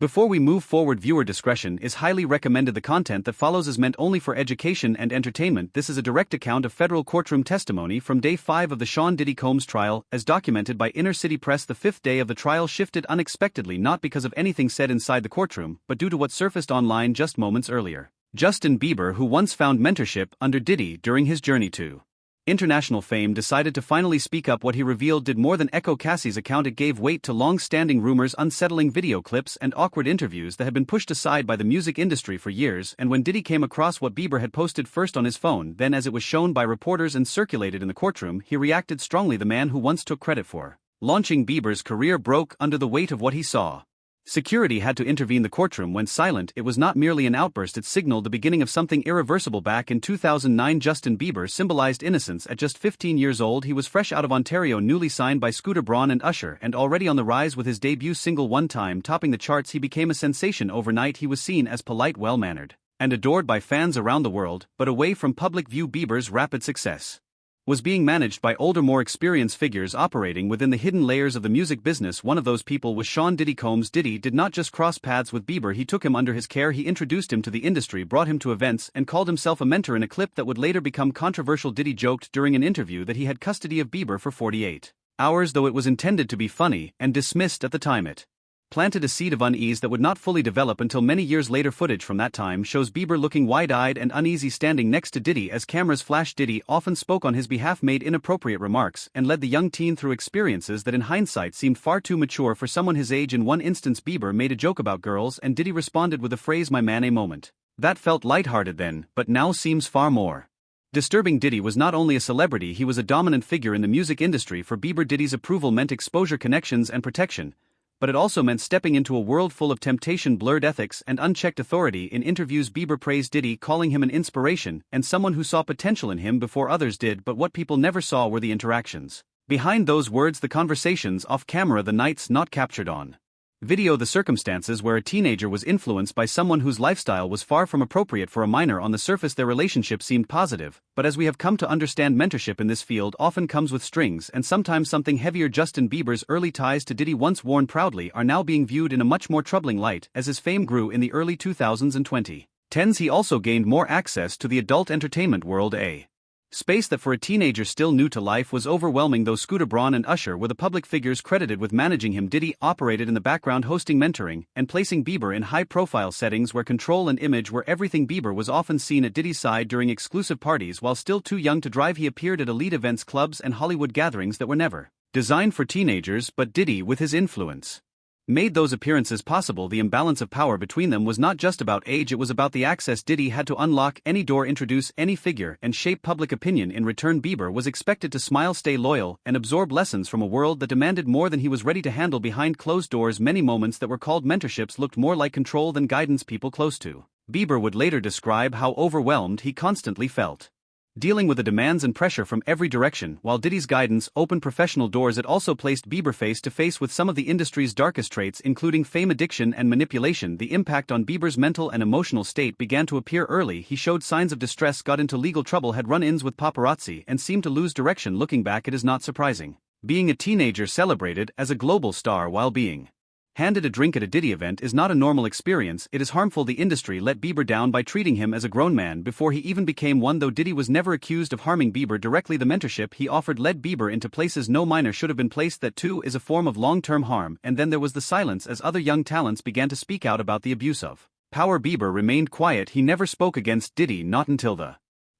Before we move forward, viewer discretion is highly recommended. The content that follows is meant only for education and entertainment. This is a direct account of federal courtroom testimony from day 5 of the Sean Diddy Combs trial, as documented by Inner City Press. The 5th day of the trial shifted unexpectedly, not because of anything said inside the courtroom, but due to what surfaced online just moments earlier. Justin Bieber, who once found mentorship under Diddy during his journey to international fame, decided to finally speak up. What he revealed did more than echo Cassie's account. It gave weight to long-standing rumors, unsettling video clips, and awkward interviews that had been pushed aside by the music industry for years. And when Diddy came across what Bieber had posted first on his phone, then as it was shown by reporters and circulated in the courtroom, he reacted strongly. The man who once took credit for launching Bieber's career broke under the weight of what he saw. Security had to intervene. The courtroom went silent. It was not merely an outburst, it signaled the beginning of something irreversible. Back in 2009, Justin Bieber symbolized innocence. At just 15 years old, he was fresh out of Ontario, newly signed by Scooter Braun and Usher, and already on the rise with his debut single One Time topping the charts. He became a sensation overnight. He was seen as polite, well-mannered, and adored by fans around the world, but away from public view, Bieber's rapid success was being managed by older, more experienced figures operating within the hidden layers of the music business. One of those people was Sean Diddy Combs. Diddy did not just cross paths with Bieber, he took him under his care. He introduced him to the industry, brought him to events, and called himself a mentor. In a clip that would later become controversial, Diddy joked during an interview that he had custody of Bieber for 48 hours, though it was intended to be funny and dismissed at the time. It planted a seed of unease that would not fully develop until many years later. Footage from that time shows Bieber looking wide-eyed and uneasy standing next to Diddy as cameras flashed. Diddy often spoke on his behalf, made inappropriate remarks, and led the young teen through experiences that in hindsight seemed far too mature for someone his age. In one instance, Bieber made a joke about girls and Diddy responded with the phrase "my man," a moment that felt lighthearted then, but now seems far more disturbing. Diddy was not only a celebrity, he was a dominant figure in the music industry. For Bieber, Diddy's approval meant exposure, connections, and protection, but it also meant stepping into a world full of temptation, blurred ethics, and unchecked authority. In interviews, Bieber praised Diddy, calling him an inspiration and someone who saw potential in him before others did. But what people never saw were the interactions behind those words, the conversations off camera, the nights not captured on video, the circumstances where a teenager was influenced by someone whose lifestyle was far from appropriate for a minor. On the surface, their relationship seemed positive, but as we have come to understand, mentorship in this field often comes with strings and sometimes something heavier. Justin Bieber's early ties to Diddy, once worn proudly, are now being viewed in a much more troubling light. As his fame grew in the early 2000s and 2010s, he also gained more access to the adult entertainment world, a space that for a teenager still new to life was overwhelming. Though Scooter Braun and Usher were the public figures credited with managing him, Diddy operated in the background, hosting, mentoring, and placing Bieber in high-profile settings where control and image were everything. Bieber was often seen at Diddy's side during exclusive parties. While still too young to drive, he appeared at elite events, clubs, and Hollywood gatherings that were never designed for teenagers, but Diddy, with his influence, made those appearances possible. The imbalance of power between them was not just about age, it was about the access. Diddy had to unlock any door, introduce any figure, and shape public opinion. In return, Bieber was expected to smile, stay loyal, and absorb lessons from a world that demanded more than he was ready to handle. Behind closed doors, many moments that were called mentorships looked more like control than guidance. People close to Bieber would later describe how overwhelmed he constantly felt dealing with the demands and pressure from every direction. While Diddy's guidance opened professional doors, it also placed Bieber face to face with some of the industry's darkest traits, including fame addiction and manipulation. The impact on Bieber's mental and emotional state began to appear early. He showed signs of distress, got into legal trouble, had run-ins with paparazzi, and seemed to lose direction. Looking back, it is not surprising. Being a teenager celebrated as a global star while being handed a drink at a Diddy event is not a normal experience. It is harmful. The industry let Bieber down by treating him as a grown man before he even became one. Though Diddy was never accused of harming Bieber directly, the mentorship he offered led Bieber into places no minor should have been placed. That too is a form of long-term harm. And then there was the silence as other young talents began to speak out about the abuse of power. Bieber remained quiet. He never spoke against Diddy, not until the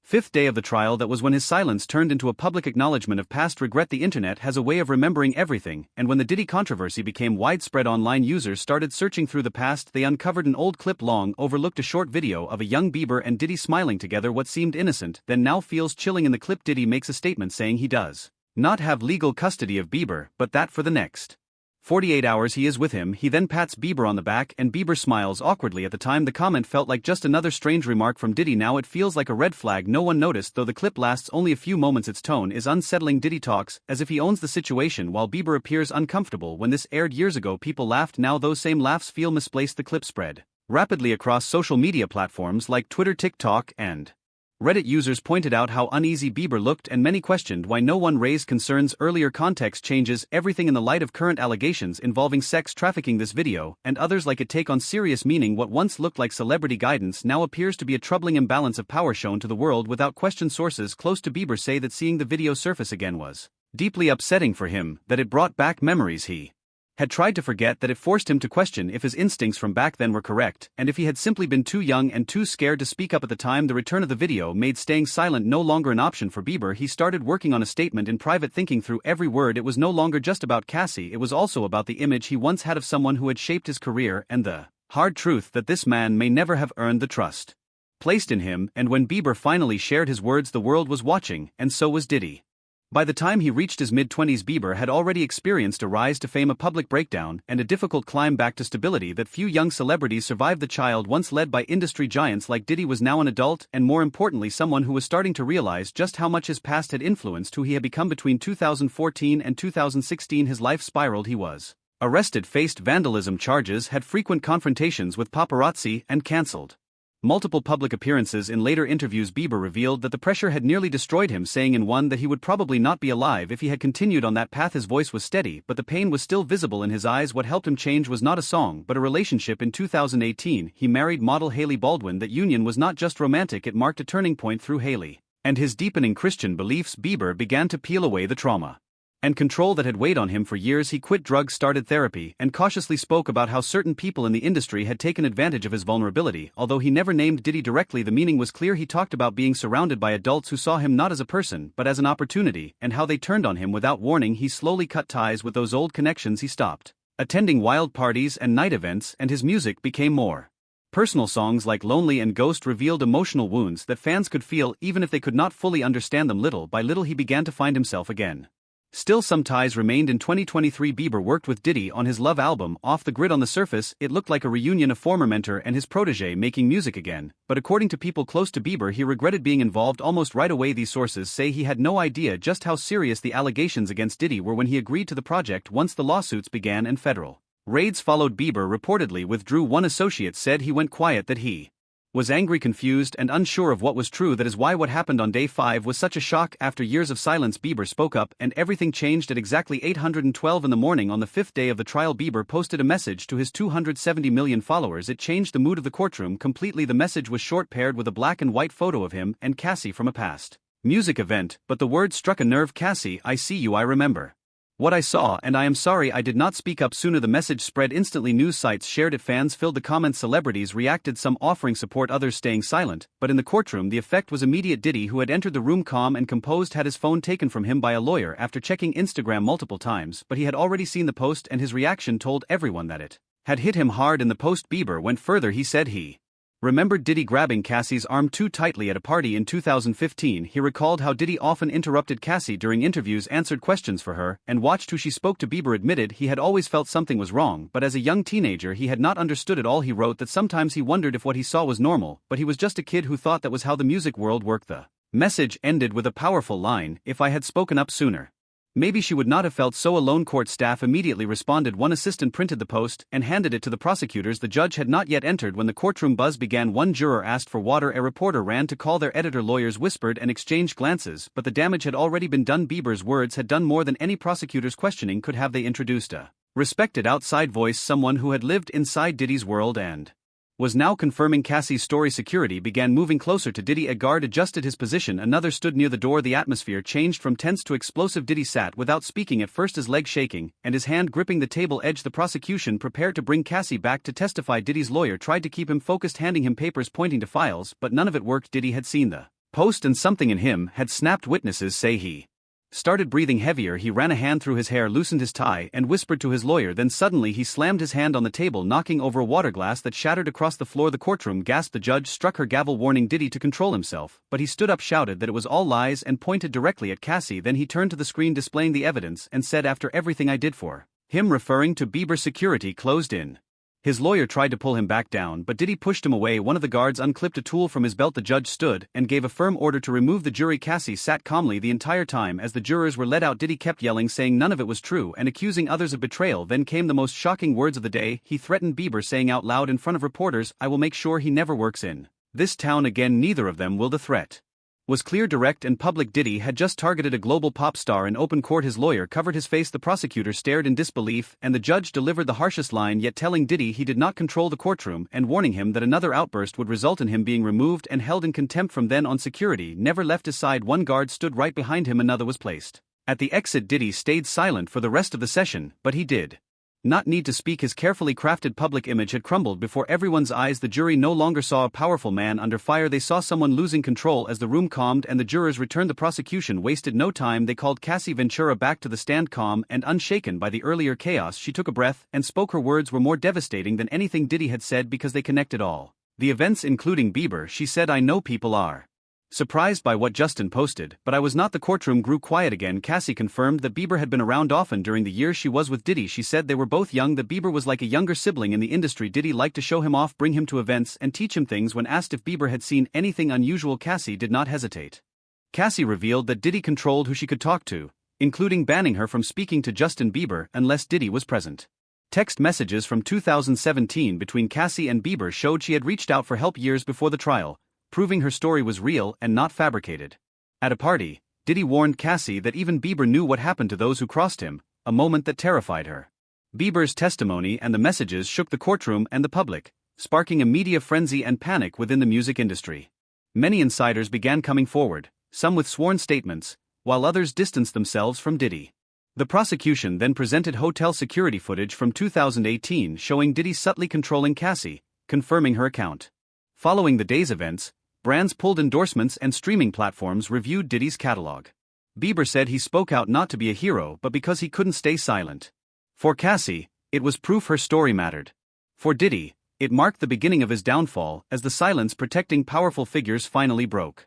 5th day of the trial. That was when his silence turned into a public acknowledgement of past regret. The internet has a way of remembering everything, and when the Diddy controversy became widespread, online users started searching through the past. They uncovered an old clip, long overlooked, a short video of a young Bieber and Diddy smiling together. What seemed innocent then now feels chilling. In the clip, Diddy makes a statement saying he does not have legal custody of Bieber, but that for the next 48 hours he is with him. He then pats Bieber on the back and Bieber smiles awkwardly. At the time, the comment felt like just another strange remark from Diddy. Now it feels like a red flag. No one noticed, though the clip lasts only a few moments. Its tone is unsettling. Diddy talks as if he owns the situation while Bieber appears uncomfortable. When this aired years ago, people laughed. Now those same laughs feel misplaced. The clip spread rapidly across social media platforms like Twitter, TikTok, and Reddit users pointed out how uneasy Bieber looked, and many questioned why no one raised concerns. Earlier context changes everything in the light of current allegations involving sex trafficking. This video, and others like it, take on serious meaning. What once looked like celebrity guidance now appears to be a troubling imbalance of power shown to the world without question. Sources close to Bieber say that seeing the video surface again was deeply upsetting for him, that it brought back memories he had tried to forget, that it forced him to question if his instincts from back then were correct, and if he had simply been too young and too scared to speak up at the time. The return of the video made staying silent no longer an option for Bieber. He started working on a statement in private, thinking through every word. It was no longer just about Cassie, it was also about the image he once had of someone who had shaped his career, and the hard truth that this man may never have earned the trust placed in him. And when Bieber finally shared his words, the world was watching, and so was Diddy. By the time he reached his mid-20s, Bieber had already experienced a rise to fame, a public breakdown, and a difficult climb back to stability that few young celebrities survived. The child once led by industry giants like Diddy was now an adult, and more importantly someone who was starting to realize just how much his past had influenced who he had become. Between 2014 and 2016 his life spiraled. He was arrested, faced vandalism charges, had frequent confrontations with paparazzi, and cancelled multiple public appearances. In later interviews, Bieber revealed that the pressure had nearly destroyed him, saying in one that he would probably not be alive if he had continued on that path. His voice was steady, but the pain was still visible in his eyes. What helped him change was not a song, but a relationship. In 2018, he married model Hailey Baldwin. That union was not just romantic, it marked a turning point. Through Hailey and his deepening Christian beliefs, Bieber began to peel away the trauma and control that had weighed on him for years. He quit drugs, started therapy, and cautiously spoke about how certain people in the industry had taken advantage of his vulnerability. Although he never named Diddy directly, the meaning was clear. He talked about being surrounded by adults who saw him not as a person but as an opportunity, and how they turned on him without warning. He slowly cut ties with those old connections. He stopped attending wild parties and night events, and his music became more personal. Songs like Lonely and Ghost revealed emotional wounds that fans could feel even if they could not fully understand them. Little by little he began to find himself again. Still, some ties remained. In 2023, Bieber worked with Diddy on his Love album. Off the grid, on the surface, it looked like a reunion, a former mentor and his protege making music again, but according to people close to Bieber, he regretted being involved almost right away. These sources say he had no idea just how serious the allegations against Diddy were when he agreed to the project. Once the lawsuits began and federal raids followed, Bieber reportedly withdrew. One associate said he went quiet, that he was angry, confused, and unsure of what was true. That is why what happened on day 5 was such a shock. After years of silence, Bieber spoke up, and everything changed. At exactly 812 in the morning on the 5th day of the trial, Bieber posted a message to his 270 million followers. It changed the mood of the courtroom completely. The message was short, paired with a black and white photo of him and Cassie from a past music event, but the words struck a nerve. "Cassie, I see you, I remember what I saw, and I am sorry I did not speak up sooner." The message spread instantly. News sites shared it, fans filled the comments, celebrities reacted, some offering support, others staying silent. But in the courtroom the effect was immediate. Diddy, who had entered the room calm and composed, had his phone taken from him by a lawyer after checking Instagram multiple times, but he had already seen the post, and his reaction told everyone that it had hit him hard. In the post, Bieber went further. He said he remembered Diddy grabbing Cassie's arm too tightly at a party in 2015. He recalled how Diddy often interrupted Cassie during interviews, answered questions for her, and watched who she spoke to. Bieber admitted he had always felt something was wrong, but as a young teenager he had not understood it all. He wrote that sometimes he wondered if what he saw was normal, but he was just a kid who thought that was how the music world worked. The message ended with a powerful line, "If I had spoken up sooner, maybe she would not have felt so alone." Court staff immediately responded. One assistant printed the post and handed it to the prosecutors. The judge had not yet entered when the courtroom buzz began. One juror asked for water. A reporter ran to call their editor. Lawyers whispered and exchanged glances, but the damage had already been done. Bieber's words had done more than any prosecutor's questioning could have. They introduced a respected outside voice, someone who had lived inside Diddy's world and was now confirming Cassie's story. Security began moving closer to Diddy. A guard adjusted his position. Another stood near the door. The atmosphere changed from tense to explosive. Diddy sat without speaking, at first his leg shaking, and his hand gripping the table edge. The prosecution prepared to bring Cassie back to testify. Diddy's lawyer tried to keep him focused, handing him papers, pointing to files, but none of it worked. Diddy had seen the post and something in him had snapped. Witnesses say he started breathing heavier. He ran a hand through his hair, loosened his tie, and whispered to his lawyer. Then suddenly he slammed his hand on the table, knocking over a water glass that shattered across the floor. The courtroom gasped. The judge struck her gavel, warning Diddy to control himself, but he stood up, shouted that it was all lies, and pointed directly at Cassie. Then he turned to the screen displaying the evidence and said, "After everything I did for him," referring to Bieber. Security closed in. His lawyer tried to pull him back down, but Diddy pushed him away. One of the guards unclipped a tool from his belt. The judge stood and gave a firm order to remove the jury. Cassie sat calmly the entire time as the jurors were let out. Diddy kept yelling, saying none of it was true and accusing others of betrayal. Then came the most shocking words of the day. He threatened Bieber, saying out loud in front of reporters, "I will make sure he never works in this town again. Neither of them will." The threat Was clear, direct and public. Diddy had just targeted a global pop star in open court. His lawyer covered his face, the prosecutor stared in disbelief, and the judge delivered the harshest line yet, telling Diddy he did not control the courtroom and warning him that another outburst would result in him being removed and held in contempt. From then on, security never left his side. One guard stood right behind him, another was placed at the exit. Diddy stayed silent for the rest of the session, but he did not need to speak. His carefully crafted public image had crumbled before everyone's eyes. The jury no longer saw a powerful man under fire, they saw someone losing control. As the room calmed and the jurors returned, the prosecution wasted no time. They called Cassie Ventura back to the stand. Calm and unshaken by the earlier chaos, she took a breath and spoke. Her words were more devastating than anything Diddy had said because they connected all the events, including Bieber. She said, "I know people are surprised by what Justin posted, but I was not." The courtroom grew quiet again. Cassie confirmed that Bieber had been around often during the years she was with Diddy. She said they were both young, that Bieber was like a younger sibling in the industry. Diddy liked to show him off, bring him to events, and teach him things. When asked if Bieber had seen anything unusual, Cassie did not hesitate. Cassie revealed that Diddy controlled who she could talk to, including banning her from speaking to Justin Bieber unless Diddy was present. Text messages from 2017 between Cassie and Bieber showed she had reached out for help years before the trial, proving her story was real and not fabricated. At a party, Diddy warned Cassie that even Bieber knew what happened to those who crossed him, a moment that terrified her. Bieber's testimony and the messages shook the courtroom and the public, sparking a media frenzy and panic within the music industry. Many insiders began coming forward, some with sworn statements, while others distanced themselves from Diddy. The prosecution then presented hotel security footage from 2018 showing Diddy subtly controlling Cassie, confirming her account. Following the day's events, brands pulled endorsements and streaming platforms reviewed Diddy's catalog. Bieber said he spoke out not to be a hero but because he couldn't stay silent. For Cassie, it was proof her story mattered. For Diddy, it marked the beginning of his downfall, as the silence protecting powerful figures finally broke.